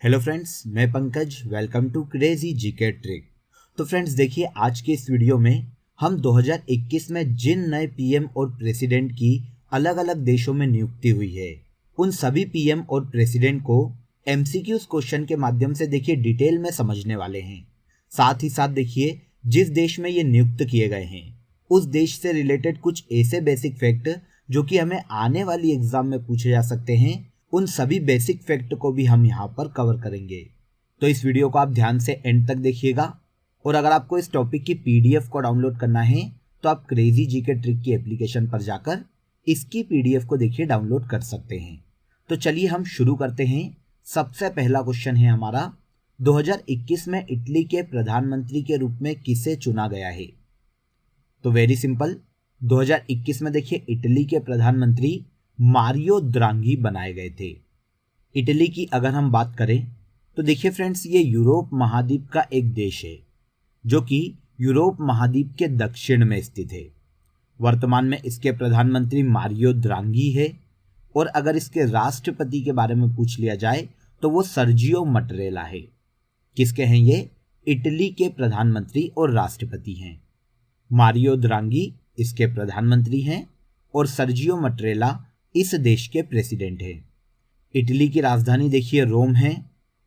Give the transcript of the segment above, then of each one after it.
Hello friends, मैं Pankaj. Welcome to crazy GK trick. तो friends देखिए, आज के इस वीडियो में हम 2021 में जिन नए पीएम और प्रेसिडेंट की अलग अलग देशों में नियुक्ति हुई है, उन सभी पीएम और प्रेसिडेंट को एमसीक्यूज क्वेश्चन के माध्यम से देखिए डिटेल में समझने वाले हैं। साथ ही साथ देखिए, जिस देश में ये नियुक्त किए गए हैं उस देश से रिलेटेड कुछ ऐसे बेसिक फैक्ट जो कि हमें आने वाली एग्जाम में पूछे जा सकते हैं, उन सभी बेसिक फैक्ट को भी हम यहाँ पर कवर करेंगे। तो इस वीडियो को आप ध्यान से एंड तक देखिएगा। और अगर आपको इस टॉपिक की पीडीएफ को डाउनलोड करना है तो आप क्रेजी जीके ट्रिक की एप्लीकेशन पर जाकर इसकी पीडीएफ को देखिए डाउनलोड कर सकते हैं। तो चलिए हम शुरू करते हैं। सबसे पहला क्वेश्चन है हमारा, 2021 में इटली के प्रधानमंत्री के रूप में किसे चुना गया है? तो वेरी सिंपल, 2021 में देखिए इटली के प्रधानमंत्री मारियो द्रांगी बनाए गए थे। इटली की अगर हम बात करें तो देखिए फ्रेंड्स, ये यूरोप महाद्वीप का एक देश है जो कि यूरोप महाद्वीप के दक्षिण में स्थित है। वर्तमान में इसके प्रधानमंत्री मारियो द्रांगी है। और अगर इसके राष्ट्रपति के बारे में पूछ लिया जाए तो वो सर्जियो मटरेला है। किसके हैं ये? इटली के प्रधानमंत्री और राष्ट्रपति हैं। मारियो द्रांगी इसके प्रधानमंत्री हैं और सर्जियो मटरेला इस देश के प्रेसिडेंट हैं। इटली की राजधानी देखिए रोम है।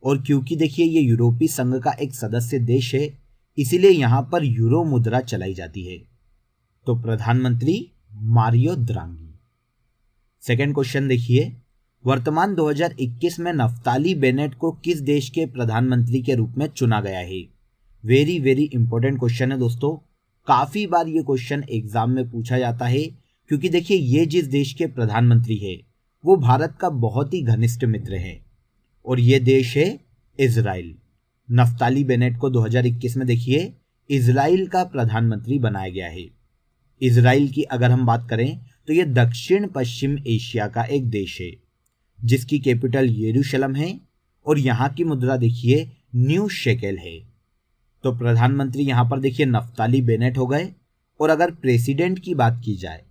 और क्योंकि देखिए ये यूरोपीय संघ का एक सदस्य देश है, इसीलिए यहाँ पर यूरो मुद्रा चलाई जाती है। तो प्रधानमंत्री मारियो द्रांगी। सेकेंड क्वेश्चन देखिए, वर्तमान 2021 में नफ्ताली बेनेट को किस देश के प्रधानमंत्री के रूप में चुना गया है? वेरी वेरी इंपॉर्टेंट क्वेश्चन है दोस्तों। काफी बार ये क्वेश्चन एग्जाम में पूछा जाता है, क्योंकि देखिए ये जिस देश के प्रधानमंत्री है वो भारत का बहुत ही घनिष्ठ मित्र है और ये देश है इजराइल। नफ्ताली बेनेट को 2021 में देखिए इजराइल का प्रधानमंत्री बनाया गया है। इजराइल की अगर हम बात करें तो ये दक्षिण पश्चिम एशिया का एक देश है जिसकी कैपिटल यरूशलेम है और यहाँ की मुद्रा देखिए न्यू शेकेल है। तो प्रधानमंत्री यहाँ पर देखिए नफ्ताली बेनेट हो गए। और अगर प्रेसिडेंट की बात की जाए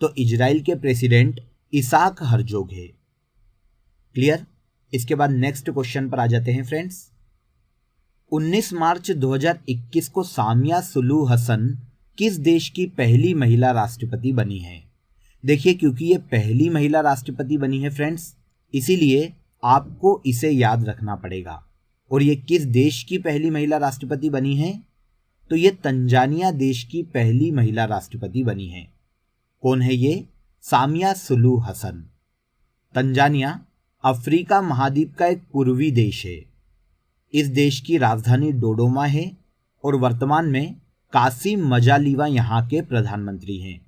तो इजराइल के प्रेसिडेंट इसाक हर्जोग है। क्लियर? इसके बाद नेक्स्ट क्वेश्चन पर आ जाते हैं फ्रेंड्स। 19 मार्च 2021 को सामिया सुलू हसन किस देश की पहली महिला राष्ट्रपति बनी है? देखिए, क्योंकि ये पहली महिला राष्ट्रपति बनी है फ्रेंड्स, इसीलिए आपको इसे याद रखना पड़ेगा। और ये किस देश की पहली महिला राष्ट्रपति बनी है? तो ये तंजानिया देश की पहली महिला राष्ट्रपति बनी है। कौन है ये? सामिया सुलू हसन। तंजानिया अफ्रीका महाद्वीप का एक पूर्वी देश है। इस देश की राजधानी डोडोमा है और वर्तमान में कासिम मजालीवा यहाँ के प्रधानमंत्री हैं।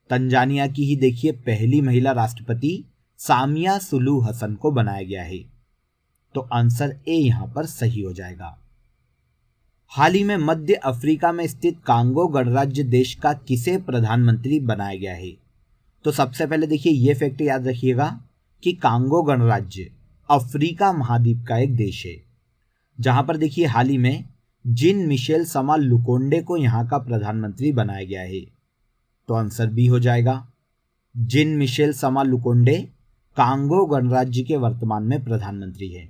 तंजानिया की ही देखिए पहली महिला राष्ट्रपति सामिया सुलू हसन को बनाया गया है। तो आंसर ए यहाँ पर सही हो जाएगा। हाल ही में मध्य अफ्रीका में स्थित कांगो गणराज्य देश का किसे प्रधानमंत्री बनाया गया है? तो सबसे पहले देखिए ये फैक्ट याद रखिएगा कि कांगो गणराज्य अफ्रीका महाद्वीप का एक देश है, जहां पर देखिए हाल ही में जिन मिशेल समा लुकोंडे को यहाँ का प्रधानमंत्री बनाया गया है। तो आंसर बी हो जाएगा। जिन मिशेल समा लुकोंडे कांगो गणराज्य के वर्तमान में प्रधानमंत्री है।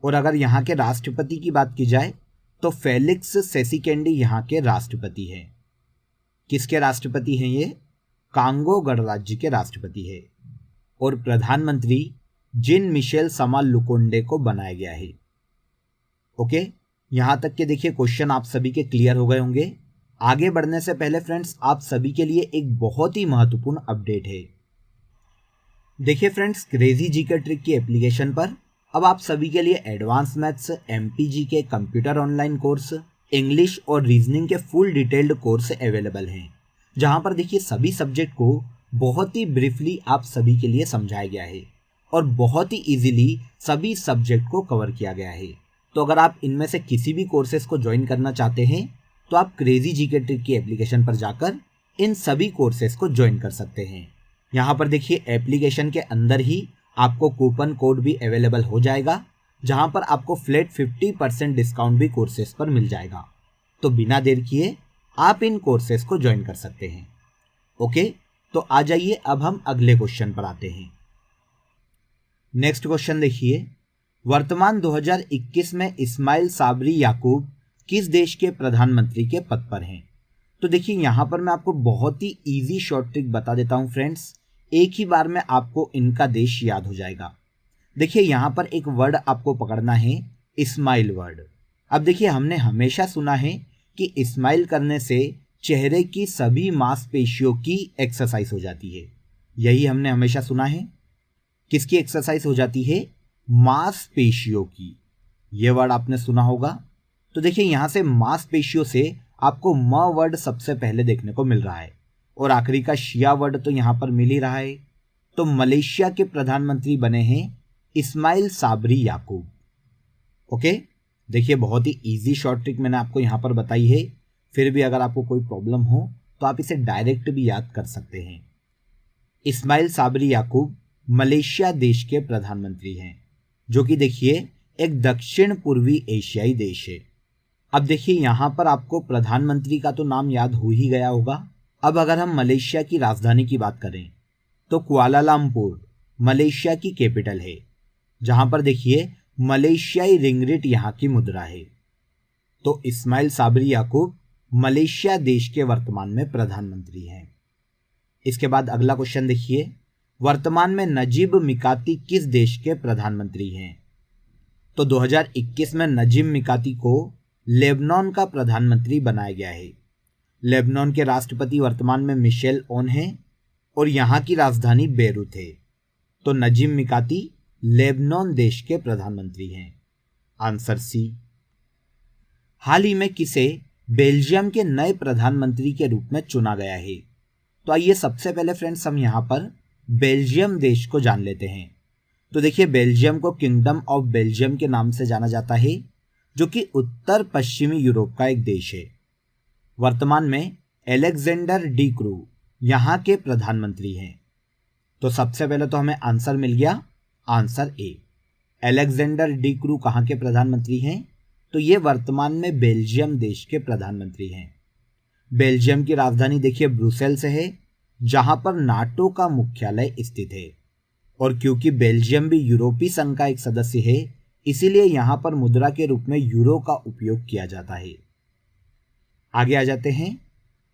और अगर यहाँ के राष्ट्रपति की बात की जाए तो फेलिक्स सेसिकेंडी यहाँ के राष्ट्रपति हैं। किसके राष्ट्रपति हैं ये? कांगो गणराज्य के राष्ट्रपति है। और प्रधानमंत्री जिन मिशेल समा लुकोंडे को बनाया गया है। ओके, यहां तक के देखिए क्वेश्चन आप सभी के क्लियर हो गए होंगे। आगे बढ़ने से पहले फ्रेंड्स, आप सभी के लिए एक बहुत ही महत्वपूर्ण अपडेट है। देखिए फ्रेंड्स, क्रेजी जीके ट्रिक की एप्लीकेशन पर अब आप सभी के लिए एडवांस मैथ्स, एमपीजी के कंप्यूटर ऑनलाइन कोर्स, इंग्लिश और रीजनिंग के फुल डिटेल्ड कोर्स अवेलेबल हैं, जहां पर देखिए सभी सब्जेक्ट को बहुत ही ब्रीफली आप सभी के लिए समझाया गया है और बहुत ही इजीली सभी सब्जेक्ट को कवर किया गया है। तो अगर आप इनमें से किसी भी कोर्सेज को ज्वाइन करना चाहते हैं तो आप क्रेजी जीके ट्रिक की एप्लीकेशन पर जाकर इन सभी कोर्सेज को ज्वाइन कर सकते हैं। यहाँ पर देखिए एप्लीकेशन के अंदर ही आपको कूपन कोड भी अवेलेबल हो जाएगा, जहां पर आपको फ्लैट 50% डिस्काउंट भी कोर्सेज पर मिल जाएगा। तो बिना देर किए आप इन कोर्सेज को ज्वाइन कर सकते हैं। ओके, तो आ जाइए अब हम अगले क्वेश्चन पर आते हैं। नेक्स्ट क्वेश्चन देखिए, वर्तमान 2021 में इस्माइल साबरी याकूब किस देश के प्रधानमंत्री के पद पर हैं? तो देखिए यहाँ पर मैं आपको बहुत ही इजी शॉर्ट ट्रिक बता देता हूँ फ्रेंड्स, एक ही बार में आपको इनका देश याद हो जाएगा। देखिए यहाँ पर एक वर्ड आपको पकड़ना है, इस्माइल वर्ड। अब देखिए हमने हमेशा सुना है कि इस्माइल करने से चेहरे की सभी मांसपेशियों की एक्सरसाइज हो जाती है। यही हमने हमेशा सुना है। किसकी एक्सरसाइज हो जाती है? मांसपेशियों की। यह वर्ड आपने सुना होगा। तो देखिए यहाँ से मांसपेशियों से आपको म वर्ड सबसे पहले देखने को मिल रहा है और आखिरी का शिया वर्ड तो यहाँ पर मिल ही रहा है। तो मलेशिया के प्रधानमंत्री बने हैं इस्माइल साबरी याकूब। ओके, देखिए बहुत ही इजी शॉर्ट ट्रिक मैंने आपको यहाँ पर बताई है। फिर भी अगर आपको कोई प्रॉब्लम हो तो आप इसे डायरेक्ट भी याद कर सकते हैं। इस्माइल साबरी याकूब मलेशिया देश के प्रधानमंत्री हैं, जो कि देखिए एक दक्षिण पूर्वी एशियाई देश है। अब देखिए यहाँ पर आपको प्रधानमंत्री का तो नाम याद हो ही गया होगा। अब अगर हम मलेशिया की राजधानी की बात करें तो कुआलालंपुर मलेशिया की कैपिटल है, जहां पर देखिए मलेशियाई रिंगरिट यहाँ की मुद्रा है। तो इस्माइल साबरी याकूब मलेशिया देश के वर्तमान में प्रधानमंत्री हैं। इसके बाद अगला क्वेश्चन देखिए, वर्तमान में नजीब मिकाती किस देश के प्रधानमंत्री हैं? तो 2021 में नजीब मिकाती को लेबनान का प्रधानमंत्री बनाया गया है। लेबनान के राष्ट्रपति वर्तमान में मिशेल ओन हैं और यहाँ की राजधानी बेरूत है। तो नजीब मिकाती लेबनान देश के प्रधानमंत्री हैं। Answer C. हाल ही में किसे बेल्जियम के नए प्रधानमंत्री के रूप में चुना गया है? तो आइए सबसे पहले फ्रेंड्स हम यहाँ पर बेल्जियम देश को जान लेते हैं। तो देखिए बेल्जियम को किंगडम ऑफ बेल्जियम के नाम से जाना जाता है, जो कि उत्तर पश्चिमी यूरोप का एक देश है। वर्तमान में एलेक्जेंडर डी क्रू यहाँ के प्रधानमंत्री हैं। तो सबसे पहले तो हमें आंसर मिल गया, answer A. Alexander D crew कहाँ के प्रधानमंत्री हैं? तो ये वर्तमान में बेल्जियम देश के प्रधानमंत्री हैं। बेल्जियम की राजधानी देखिए ब्रुसेल्स है, जहां पर नाटो का मुख्यालय स्थित है। और क्योंकि बेल्जियम भी यूरोपीय संघ का एक सदस्य है, इसीलिए यहां पर मुद्रा के रूप में यूरो का उपयोग किया जाता है। आगे आ जाते हैं।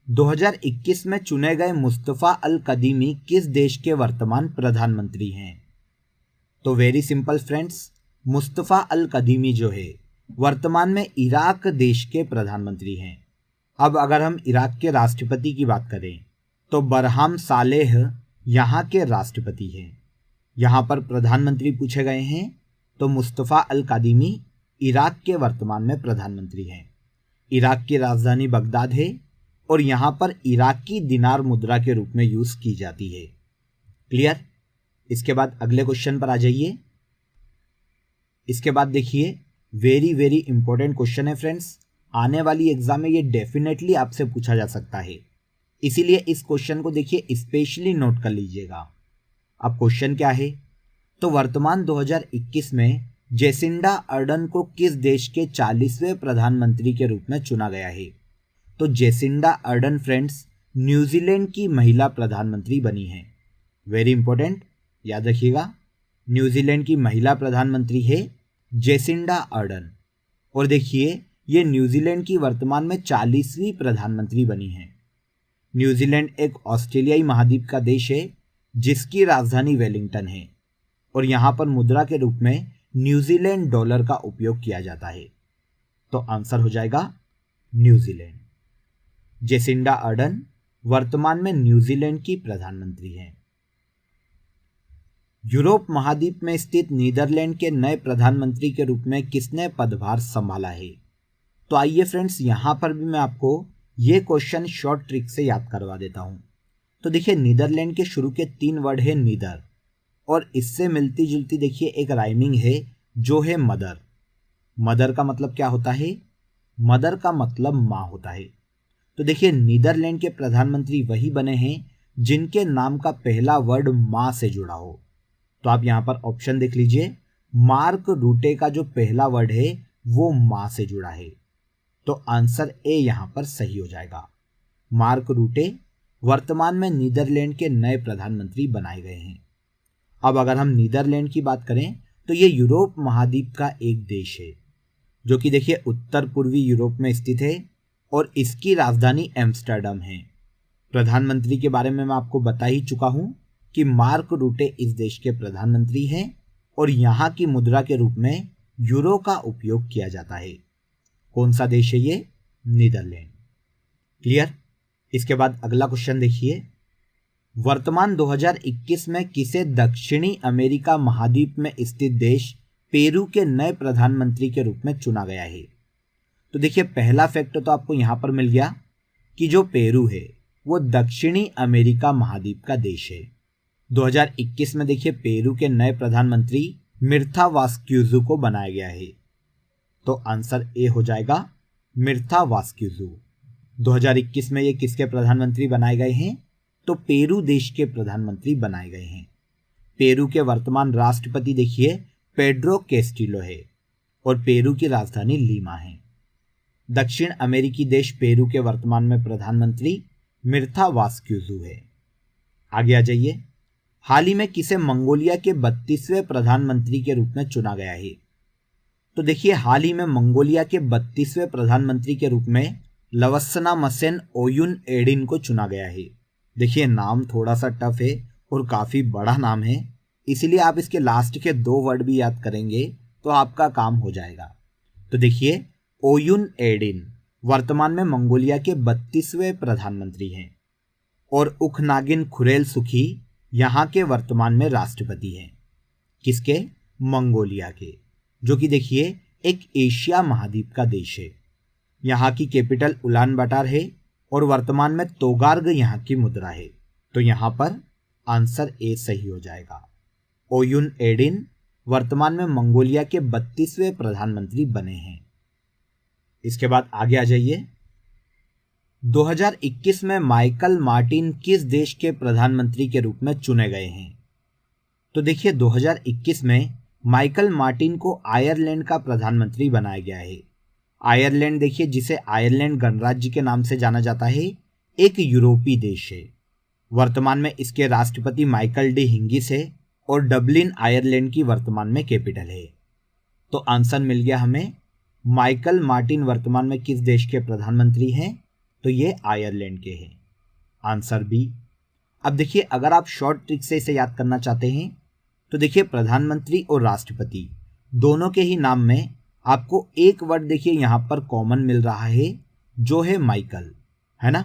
2021 में चुने गए मुस्तफा अल कदीमी किस देश के वर्तमान प्रधानमंत्री हैं? तो वेरी सिंपल फ्रेंड्स, मुस्तफा अल कदीमी जो है वर्तमान में इराक देश के प्रधानमंत्री हैं। अब अगर हम इराक के राष्ट्रपति की बात करें तो बरहाम सालेह यहाँ के राष्ट्रपति हैं। यहाँ पर प्रधानमंत्री पूछे गए हैं तो मुस्तफा अल कदीमी इराक के वर्तमान में प्रधानमंत्री हैं। इराक की राजधानी बगदाद है और यहाँ पर इराकी दिनार मुद्रा के रूप में यूज की जाती है। क्लियर? इसके बाद अगले क्वेश्चन पर आ जाइए। इसके बाद देखिए वेरी वेरी इंपॉर्टेंट क्वेश्चन है फ्रेंड्स, आने वाली एग्जाम में ये डेफिनेटली आपसे पूछा जा सकता है, इसीलिए इस क्वेश्चन को देखिए स्पेशली नोट कर लीजिएगा। अब क्वेश्चन क्या है? तो वर्तमान 2021 में जेसिंडा अर्डन को किस देश के 40वें प्रधानमंत्री के रूप में चुना गया है? तो जेसिंडा अर्डन फ्रेंड्स न्यूजीलैंड की महिला प्रधानमंत्री बनी हैं। वेरी इंपॉर्टेंट, याद रखिएगा, न्यूजीलैंड की महिला प्रधानमंत्री है जेसिंडा अर्डन। और देखिए ये न्यूजीलैंड की वर्तमान में 40वीं प्रधानमंत्री बनी हैं। न्यूजीलैंड एक ऑस्ट्रेलियाई महाद्वीप का देश है जिसकी राजधानी वेलिंगटन है और यहाँ पर मुद्रा के रूप में न्यूजीलैंड डॉलर का उपयोग किया जाता है। तो आंसर हो जाएगा न्यूजीलैंड। जेसिंडा अर्डन वर्तमान में न्यूजीलैंड की प्रधानमंत्री हैं। यूरोप महाद्वीप में स्थित नीदरलैंड के नए प्रधानमंत्री के रूप में किसने पदभार संभाला है? तो आइए फ्रेंड्स यहाँ पर भी मैं आपको ये क्वेश्चन शॉर्ट ट्रिक से याद करवा देता हूँ। तो देखिए नीदरलैंड के शुरू के 3 वर्ड है नीदर और इससे मिलती जुलती देखिए एक राइमिंग है जो है मदर। मदर का मतलब क्या होता है? मदर का मतलब माँ होता है। तो देखिए नीदरलैंड के प्रधानमंत्री वही बने हैं जिनके नाम का पहला वर्ड माँ से जुड़ा हो। तो आप यहाँ पर ऑप्शन देख लीजिए, मार्क रूटे का जो पहला वर्ड है वो माँ से जुड़ा है। तो आंसर ए यहाँ पर सही हो जाएगा। मार्क रूटे वर्तमान में नीदरलैंड के नए प्रधानमंत्री बनाए गए हैं। अब अगर हम नीदरलैंड की बात करें तो ये यूरोप महाद्वीप का एक देश है जो कि देखिए उत्तर पूर्वी यूरोप में स्थित है और इसकी राजधानी एम्स्टर्डम है। प्रधानमंत्री के बारे में मैं आपको बता ही चुका हूं कि मार्क रूटे इस देश के प्रधानमंत्री हैं और यहाँ की मुद्रा के रूप में यूरो का उपयोग किया जाता है। कौन सा देश है ये? नीदरलैंड। क्लियर। इसके बाद अगला क्वेश्चन देखिए, वर्तमान 2021 में किसे दक्षिणी अमेरिका महाद्वीप में स्थित देश पेरू के नए प्रधानमंत्री के रूप में चुना गया है? तो देखिए पहला फैक्ट तो आपको यहां पर मिल गया कि जो पेरू है वो दक्षिणी अमेरिका महाद्वीप का देश है। 2021 में देखिए पेरू के नए प्रधानमंत्री मिर्था वास्क्यूजू को बनाया गया है। तो आंसर ए हो जाएगा मिर्था वास्क्यूजू। 2021 में ये किसके प्रधानमंत्री बनाए गए हैं? तो पेरू देश के प्रधानमंत्री बनाए गए हैं। पेरू के वर्तमान राष्ट्रपति देखिए पेड्रो कैस्टिलो है और पेरू की राजधानी लीमा है। दक्षिण अमेरिकी देश पेरू के वर्तमान में प्रधानमंत्री मिर्था वास्क्यूजू है। आगे आ जाइए, हाल ही में किसे मंगोलिया के 32वें प्रधानमंत्री के रूप में चुना गया है? तो देखिए हाल ही में मंगोलिया के 32वें प्रधानमंत्री के रूप में लवस्सनामसेन ओयुन एडिन को चुना गया है। देखिए नाम थोड़ा सा टफ है और काफी बड़ा नाम है, इसलिए आप इसके लास्ट के 2 वर्ड भी याद करेंगे तो आपका काम हो जाएगा। तो देखिए ओयुन एडिन वर्तमान में मंगोलिया के 32वें प्रधानमंत्री हैं और उखनागिन खुरेलसुखी यहाँ के वर्तमान में राष्ट्रपति हैं। किसके? मंगोलिया के, जो कि देखिए एक एशिया महाद्वीप का देश है। यहाँ की कैपिटल उलान बाटार है और वर्तमान में तोगार्ग यहाँ की मुद्रा है। तो यहाँ पर आंसर ए सही हो जाएगा। ओयुन एडिन वर्तमान में मंगोलिया के 32वें प्रधानमंत्री बने हैं। इसके बाद आगे आ जाइए, 2021 में माइकल मार्टिन किस देश के प्रधानमंत्री के रूप में चुने गए हैं? तो देखिए 2021 में माइकल मार्टिन को आयरलैंड का प्रधानमंत्री बनाया गया है। आयरलैंड देखिए जिसे आयरलैंड गणराज्य के नाम से जाना जाता है, एक यूरोपीय देश है। वर्तमान में इसके राष्ट्रपति माइकल डी हिंगिस है और डबलिन आयरलैंड की वर्तमान में कैपिटल है। तो आंसर मिल गया हमें, माइकल मार्टिन वर्तमान में किस देश के प्रधानमंत्री हैं? तो ये आयरलैंड के हैं। Answer B. अब देखिए अगर आप शॉर्ट ट्रिक से इसे याद करना चाहते हैं तो देखिए प्रधानमंत्री और राष्ट्रपति दोनों के ही नाम में आपको एक वर्ड देखिए यहाँ पर कॉमन मिल रहा है जो है माइकल, है ना?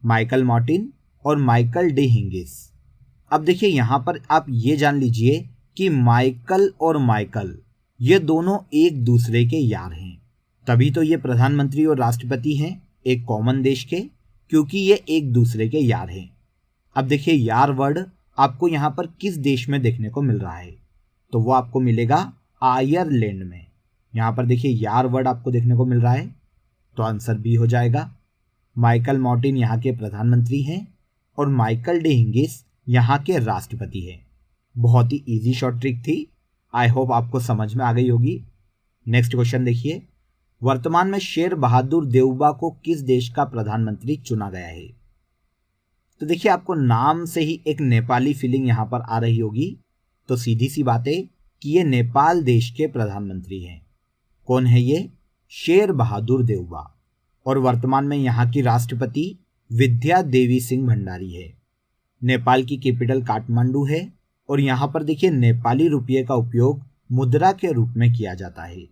माइकल मार्टिन और माइकल डी हिंगिस। अब देखिए यहाँ पर आप ये जान लीजिए कि माइकल और माइकल ये दोनों एक दूसरे के यार हैं, तभी तो ये प्रधानमंत्री और राष्ट्रपति हैं एक कॉमन देश के, क्योंकि ये एक दूसरे के यार हैं। अब देखिए यार वर्ड आपको यहाँ पर किस देश में देखने को मिल रहा है? तो वो आपको मिलेगा आयरलैंड में। यहाँ पर देखिए यार वर्ड आपको देखने को मिल रहा है, तो आंसर बी हो जाएगा। माइकल मार्टिन यहाँ के प्रधानमंत्री हैं और माइकल डी हिंगिस यहाँ के राष्ट्रपति हैं। बहुत ही इजी शॉर्ट ट्रिक थी, आई होप आपको समझ में आ गई होगी। नेक्स्ट क्वेश्चन देखिए, वर्तमान में शेर बहादुर देउबा को किस देश का प्रधानमंत्री चुना गया है? तो देखिए आपको नाम से ही एक नेपाली फीलिंग यहाँ पर आ रही होगी, तो सीधी सी बात है कि ये नेपाल देश के प्रधानमंत्री हैं। कौन है ये? शेर बहादुर देउबा। और वर्तमान में यहाँ की राष्ट्रपति विद्या देवी सिंह भंडारी है। नेपाल की कैपिटल काठमांडू है और यहाँ पर देखिए नेपाली रुपये का उपयोग मुद्रा के रूप में किया जाता है।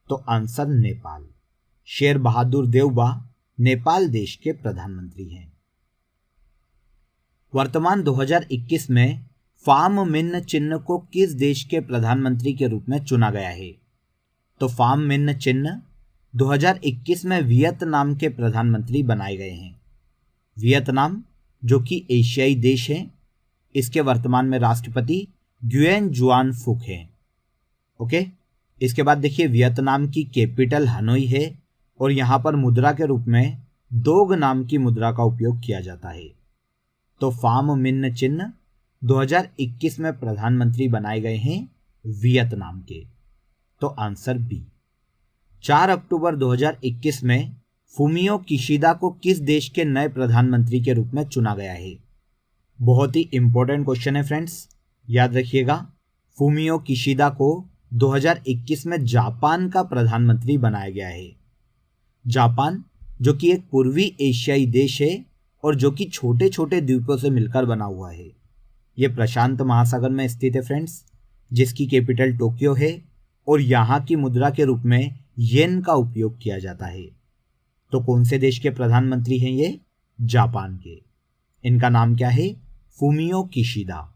तो आंसर नेपाल। शेर बहादुर देउबा नेपाल देश के प्रधानमंत्री हैं। वर्तमान 2021 में फाम मिन्न चिन्ह को किस देश के प्रधानमंत्री के रूप में चुना गया है? तो फाम मिन्न चिन्ह 2021 में वियतनाम के प्रधानमंत्री बनाए गए हैं। वियतनाम जो कि एशियाई देश है, इसके वर्तमान में राष्ट्रपति ग्युएन जुआन फुक हैं। ओके, इसके बाद देखिए वियतनाम की कैपिटल हनोई है और यहाँ पर मुद्रा के रूप में दोग नाम की मुद्रा का उपयोग किया जाता है। तो फाम मिन्न चिन्ह 2021 में प्रधानमंत्री बनाए गए हैं वियतनाम के। तो आंसर बी। 4 अक्टूबर 2021 में फुमियो किशिदा को किस देश के नए प्रधानमंत्री के रूप में चुना गया है? बहुत ही इंपॉर्टेंट क्वेश्चन है फ्रेंड्स, याद रखिएगा। फूमियो किशिदा को 2021 में जापान का प्रधानमंत्री बनाया गया है। जापान जो कि एक पूर्वी एशियाई देश है और जो कि छोटे छोटे द्वीपों से मिलकर बना हुआ है। यह प्रशांत महासागर में स्थित है फ्रेंड्स, जिसकी कैपिटल टोक्यो है और यहाँ की मुद्रा के रूप में येन का उपयोग किया जाता है। तो कौन से देश के प्रधानमंत्री हैं ये? जापान के। इनका नाम क्या है? Fumio Kishida.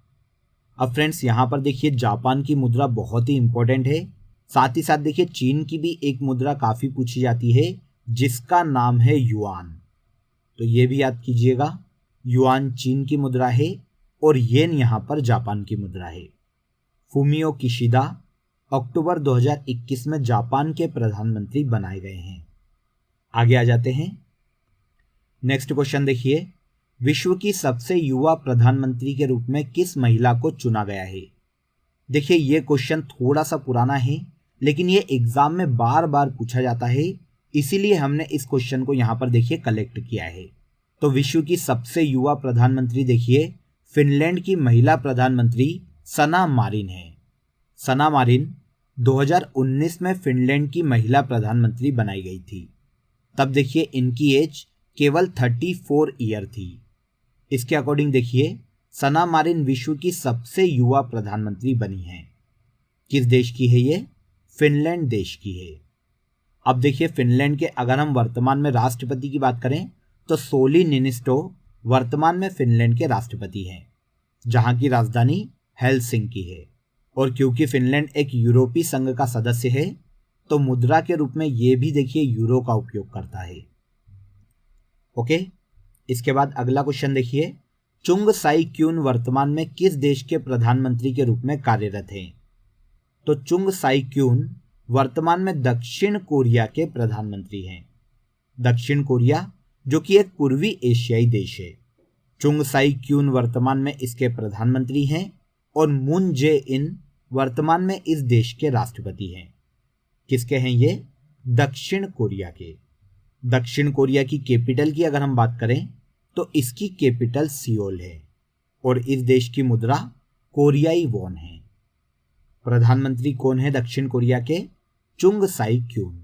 अब फ्रेंड्स यहाँ पर देखिए जापान की मुद्रा बहुत ही इंपॉर्टेंट है। साथ ही साथ देखिए चीन की भी एक मुद्रा काफ़ी पूछी जाती है जिसका नाम है युआन। तो ये भी याद कीजिएगा, युआन चीन की मुद्रा है और येन यहाँ पर जापान की मुद्रा है। फूमियो किशिदा अक्टूबर 2021 में जापान के प्रधानमंत्री बनाए गए हैं। आगे आ जाते हैं। नेक्स्ट क्वेश्चन देखिए, विश्व की सबसे युवा प्रधानमंत्री के रूप में किस महिला को चुना गया है? देखिए ये क्वेश्चन थोड़ा सा पुराना है, लेकिन ये एग्जाम में बार बार पूछा जाता है, इसीलिए हमने इस क्वेश्चन को यहाँ पर देखिए कलेक्ट किया है। तो विश्व की सबसे युवा प्रधानमंत्री देखिए फिनलैंड की महिला प्रधानमंत्री सना मारिन है। सना मारिन 2019 में फिनलैंड की महिला प्रधानमंत्री बनाई गई थी। तब देखिए इनकी एज केवल 34 ईयर थी। इसके अकॉर्डिंग देखिए सना मारिन विश्व की सबसे युवा प्रधानमंत्री बनी हैं। किस देश की है ये? फिनलैंड देश की है। अब देखिए फिनलैंड के अगर हम वर्तमान में राष्ट्रपति की बात करें तो सोली निनिस्टो वर्तमान में फिनलैंड के राष्ट्रपति हैं, जहां की राजधानी हेलसिंकी है। और क्योंकि फिनलैंड एक यूरोपीय संघ का सदस्य है तो मुद्रा के रूप में ये भी देखिए यूरो का उपयोग करता है। ओके, इसके बाद अगला क्वेश्चन देखिए, चुंग साई क्यून वर्तमान में किस देश के प्रधानमंत्री के रूप में कार्यरत हैं? तो चुंग साई क्यून वर्तमान में दक्षिण कोरिया के प्रधानमंत्री हैं। दक्षिण कोरिया जो कि एक पूर्वी एशियाई देश है। चुंग साई क्यून वर्तमान में इसके प्रधानमंत्री हैं और मून जे इन वर्तमान में इस देश के राष्ट्रपति हैं। किसके हैं ये? दक्षिण कोरिया के। दक्षिण कोरिया की कैपिटल की अगर हम बात करें तो इसकी कैपिटल सियोल है और इस देश की मुद्रा कोरियाई वॉन है। प्रधानमंत्री कौन है दक्षिण कोरिया के? चुंग साई क्यून।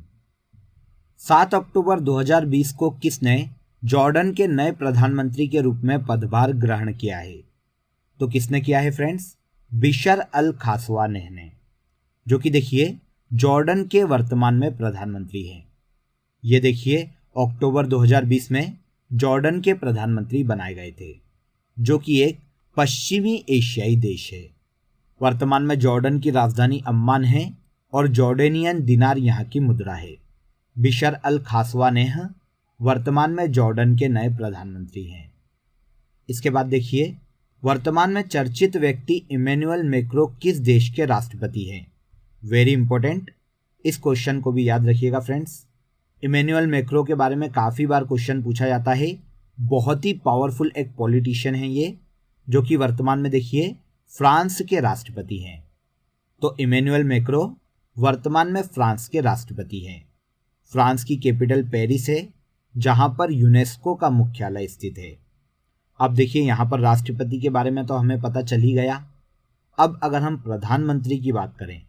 7 अक्टूबर 2020 को किसने जॉर्डन के नए प्रधानमंत्री के रूप में पदभार ग्रहण किया है? तो किसने किया है फ्रेंड्स? बिशर अल खासवानेह ने, जो कि देखिए जॉर्डन के वर्तमान में प्रधानमंत्री हैं। ये देखिए अक्टूबर 2020 में जॉर्डन के प्रधानमंत्री बनाए गए थे, जो कि एक पश्चिमी एशियाई देश है। वर्तमान में जॉर्डन की राजधानी अम्मान है और जॉर्डेनियन दिनार यहाँ की मुद्रा है। बिशर अल खासवानेह वर्तमान में जॉर्डन के नए प्रधानमंत्री हैं। इसके बाद देखिए वर्तमान में चर्चित व्यक्ति इमैनुअल मैक्रो किस देश के राष्ट्रपति हैं? वेरी इंपॉर्टेंट, इस क्वेश्चन को भी याद रखिएगा फ्रेंड्स। इमैनुअल मैक्रो के बारे में काफ़ी बार क्वेश्चन पूछा जाता है। बहुत ही पावरफुल एक पॉलिटिशियन है ये, जो कि वर्तमान में देखिए फ्रांस के राष्ट्रपति हैं। तो इमैनुअल मैक्रो वर्तमान में फ्रांस के राष्ट्रपति हैं। फ्रांस की कैपिटल पेरिस है, जहां पर यूनेस्को का मुख्यालय स्थित है। अब देखिए यहाँ पर राष्ट्रपति के बारे में तो हमें पता चल ही गया। अब अगर हम प्रधानमंत्री की बात करें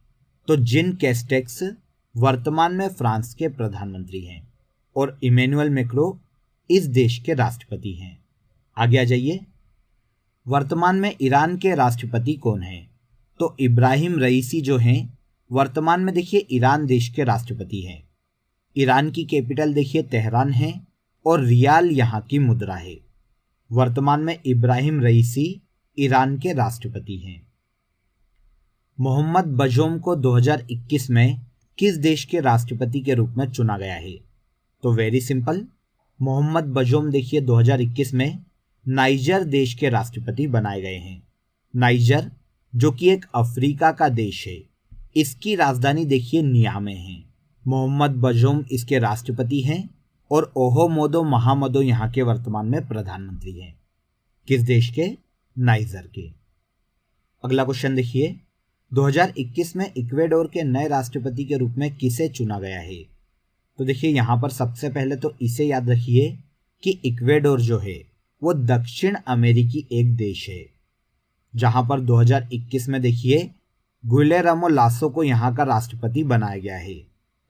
तो जिन कैस्टेक्स वर्तमान में फ्रांस के प्रधानमंत्री हैं और इमैनुअल मैक्रो इस देश के राष्ट्रपति हैं। आगे आ जाइए, वर्तमान में ईरान के राष्ट्रपति कौन हैं? तो इब्राहिम रईसी जो हैं वर्तमान में देखिए ईरान देश के राष्ट्रपति हैं। ईरान की कैपिटल देखिए तेहरान है और रियाल यहाँ की मुद्रा है। वर्तमान में इब्राहिम रईसी ईरान के राष्ट्रपति हैं। मोहम्मद बजौम को 2021 में किस देश के राष्ट्रपति के रूप में चुना गया है? तो वेरी सिंपल, मोहम्मद बजौम देखिए 2021 में नाइजर देश के राष्ट्रपति बनाए गए हैं। नाइजर जो कि एक अफ्रीका का देश है, इसकी राजधानी देखिए नियामे है। मोहम्मद बजौम इसके राष्ट्रपति हैं और ओहोमोदो महामदो यहाँ के वर्तमान में प्रधानमंत्री हैं। किस देश के? नाइजर के। अगला क्वेश्चन देखिए, 2021 में इक्वेडोर के नए राष्ट्रपति के रूप में किसे चुना गया है? तो देखिए यहाँ पर सबसे पहले तो इसे याद रखिए कि इक्वेडोर जो है वो दक्षिण अमेरिकी एक देश है, जहाँ पर 2021 में देखिए गुइलेर्मो लासो को यहाँ का राष्ट्रपति बनाया गया है।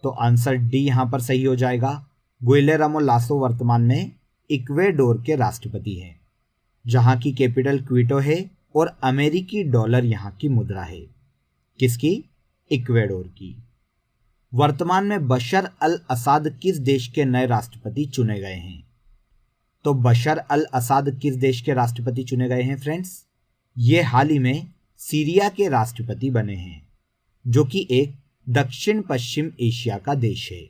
तो आंसर डी यहाँ पर सही हो जाएगा। गुइलेर्मो लासो वर्तमान में इक्वेडोर के राष्ट्रपति हैं, जहाँ की कैपिटल क्विटो है और अमेरिकी डॉलर यहाँ की मुद्रा है। किसकी? इक्वेडोर की। वर्तमान में बशर अल असाद किस देश के नए राष्ट्रपति चुने गए हैं? तो बशर अल असाद किस देश के राष्ट्रपति चुने गए हैं फ्रेंड्स? ये हाल ही में सीरिया के राष्ट्रपति बने हैं, जो कि एक दक्षिण पश्चिम एशिया का देश है।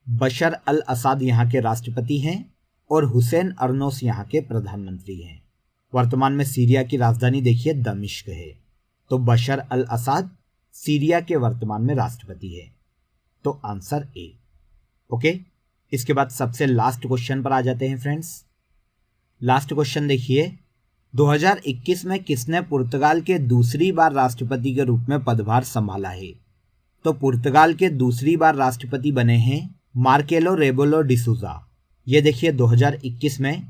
बशर अल असाद यहाँ के राष्ट्रपति हैं और हुसैन अर्नोस यहाँ के प्रधानमंत्री हैं। वर्तमान में सीरिया की राजधानी देखिए दमिश्क है। तो बशर अल असाद सीरिया के वर्तमान में राष्ट्रपति है। तो आंसर ए। ओके, इसके बाद सबसे लास्ट क्वेश्चन पर आ जाते हैं फ्रेंड्स। लास्ट क्वेश्चन देखिए, 2021 में किसने पुर्तगाल के दूसरी बार राष्ट्रपति के रूप में पदभार संभाला है? तो पुर्तगाल के दूसरी बार राष्ट्रपति बने हैं मार्केलो रेबेलो डिसूजा। ये देखिए 2021 में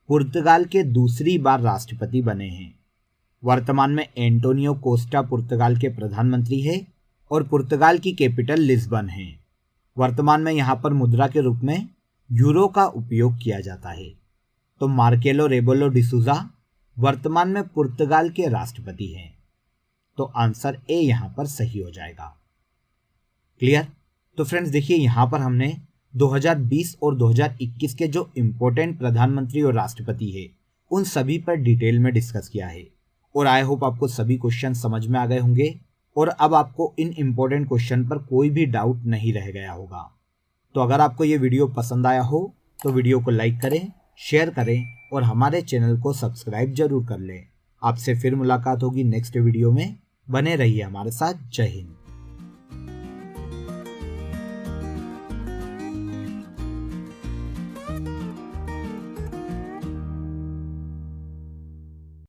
पुर्तगाल के दूसरी बार राष्ट्रपति बने हैं। वर्तमान में एंटोनियो कोस्टा पुर्तगाल के प्रधानमंत्री है और पुर्तगाल की कैपिटल लिस्बन है। वर्तमान में यहाँ पर मुद्रा के रूप में यूरो का उपयोग किया जाता है। तो मार्केलो रेबेलो डिसूजा वर्तमान में पुर्तगाल के राष्ट्रपति हैं। तो आंसर ए यहाँ पर सही हो जाएगा। क्लियर? तो फ्रेंड्स देखिए, यहाँ पर हमने 2020 और 2021 के जो इम्पोर्टेंट प्रधानमंत्री और राष्ट्रपति है उन सभी पर डिटेल में डिस्कस किया है और आई होप आपको सभी क्वेश्चन समझ में आ गए होंगे और अब आपको इन इम्पोर्टेंट क्वेश्चन पर कोई भी डाउट नहीं रह गया होगा। तो अगर आपको ये वीडियो पसंद आया हो तो वीडियो को लाइक करें, शेयर करें और हमारे चैनल को सब्सक्राइब जरूर कर लें। आपसे फिर मुलाकात होगी नेक्स्ट वीडियो में। बने रहिए हमारे साथ। जय हिंद।